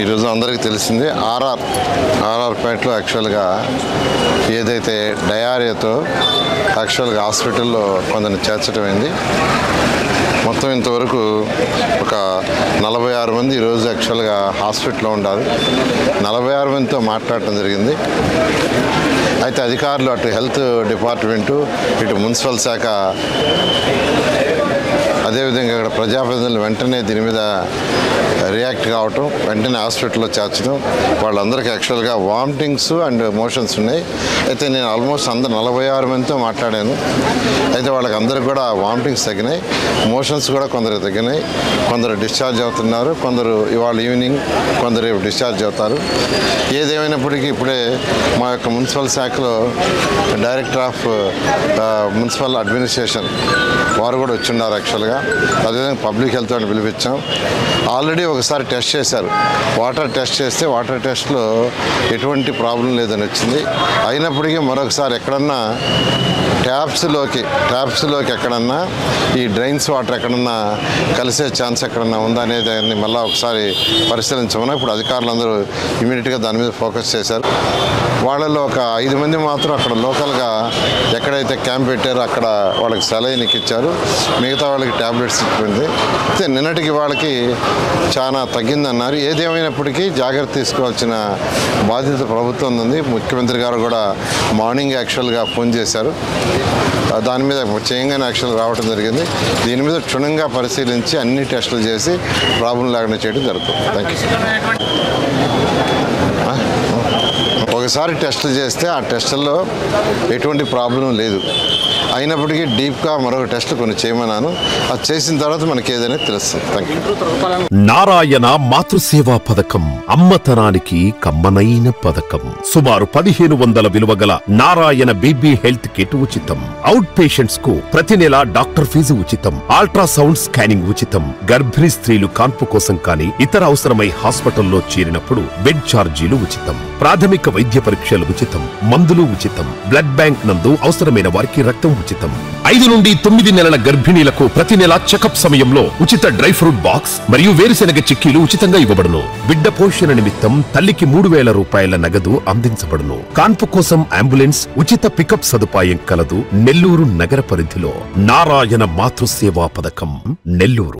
ఈరోజు అందరికీ తెలిసింది ఆర్ఆర్పేటలో యాక్చువల్గా ఏదైతే డయారియాతో యాక్చువల్గా హాస్పిటల్లో కొందరిని చేర్చడమైంది. మొత్తం ఇంతవరకు ఒక 46 మంది ఈరోజు యాక్చువల్గా హాస్పిటల్లో ఉన్నారు. 46 మందితో మాట్లాడటం జరిగింది. అయితే అధికారులు అటు హెల్త్ డిపార్ట్మెంటు, ఇటు మున్సిపల్ శాఖ, అదేవిధంగా ఇక్కడ ప్రజాప్రతినిధులు వెంటనే దీని మీద రియాక్ట్ కావటం, వెంటనే హాస్పిటల్లో చేర్చడం. వాళ్ళందరికీ యాక్చువల్గా వామిటింగ్స్ అండ్ మోషన్స్ ఉన్నాయి. అయితే నేను ఆల్మోస్ట్ 46 మందితో మాట్లాడాను. అయితే వాళ్ళకి అందరికి కూడా వామిటింగ్స్ తగ్గినాయి, మోషన్స్ కూడా కొందరు తగ్గినాయి. కొందరు డిశ్చార్జ్ అవుతున్నారు, కొందరు ఇవాళ ఈవినింగ్, కొందరు డిశ్చార్జ్ అవుతారు. ఏదేమైనప్పటికీ ఇప్పుడే మా యొక్క మున్సిపల్ శాఖలో డైరెక్టర్ ఆఫ్ మున్సిపల్ అడ్మినిస్ట్రేషన్ వారు కూడా వచ్చిన్నారు యాక్చువల్గా. అదేవిధంగా పబ్లిక్ హెల్త్ అని పిలిపించాం. ఆల్రెడీ ఒకసారి టెస్ట్ చేశారు, వాటర్ టెస్ట్ చేస్తే వాటర్ టెస్ట్లో ఎటువంటి ప్రాబ్లం లేదని వచ్చింది. అయినప్పటికీ మరొకసారి ఎక్కడన్నా ట్యాప్స్లోకి ఎక్కడన్నా ఈ డ్రైన్స్ వాటర్ ఎక్కడన్నా కలిసే ఛాన్స్ ఎక్కడన్నా ఉందా అనేది దాన్ని మళ్ళీ ఒకసారి పరిశీలించమని ఇప్పుడు అధికారులందరూ ఇమీడియట్గా దాని మీద ఫోకస్ చేశారు. వాళ్ళలో ఒక 5 మంది మాత్రం అక్కడ లోకల్గా ఎక్కడైతే క్యాంప్ పెట్టారో అక్కడ వాళ్ళకి సెలైన్ ఇచ్చారు, మిగతా వాళ్ళకి ట్యాబ్లెట్స్ ఇచ్చింది. అయితే నిన్నటికి వాళ్ళకి చాలా తగ్గిందన్నారు. ఏదేమైనప్పటికీ జాగ్రత్త తీసుకోవాల్సిన బాధ్యత ప్రభుత్వం ఉంది. ముఖ్యమంత్రి గారు కూడా మార్నింగ్ యాక్చువల్గా ఫోన్ చేశారు. దాని మీద చేయంగానే యాక్చువల్ రావడం జరిగింది. దీని మీద క్షుణ్ణంగా పరిశీలించి అన్ని టెస్టులు చేసి ప్రాబ్లం లేకుండా చేయడం జరుగుతుంది. Thank you. ఒకసారి టెస్టులు చేస్తే ఆ టెస్టుల్లో ఎటువంటి ప్రాబ్లం లేదు. అయినప్పటికీ డీప్గా మరొక టెస్టులు కొన్ని చేయమన్నాను. అది చేసిన తర్వాత మనకి ఏదైనా తెలుస్తుంది. Thank you. నారాయణ మాతృసేవా పథకం అమ్మతనానికి కమ్మనైన పథకం. సుమారు 1500 విలువ గల నారాయణ బీబీ హెల్త్ కిట్ ఉచితం. అవుట్ పేషెంట్స్ కు ప్రతి నెల డాక్టర్ ఫీజు ఉచితం. అల్ట్రాసౌండ్ స్కానింగ్ ఉచితం. గర్భిణీ స్త్రీలు కాన్పు కోసం కానీ ఇతర అవసరమై హాస్పిటల్లో చేరినప్పుడు బెడ్ ఛార్జీలు ఉచితం. ప్రాథమిక వైద్య పరీక్షలు ఉచితం. మందులు ఉచితం. బ్లడ్ బ్యాంక్ నందు అవసరమైన వారికి రక్తం ఉచితం. 5 నుండి 9 నెలల గర్భిణీలకు ప్రతి నెల చెకప్ సమయంలో ఉచిత డ్రై ఫ్రూట్ బాక్స్ మరియు వేరుశెనగ చిక్కీలు ఉచితంగా ఇవ్వబడును. బిడ్డ పోషణ నిమిత్తం తల్లికి 3000 రూపాయల నగదు అందించబడును. కాన్పు కోసం అంబులెన్స్ ఉచిత పికప్ సదుపాయం కలదు. నెల్లూరు నగర పరిధిలో నారాయణ మాతృసేవా పథకం, నెల్లూరు.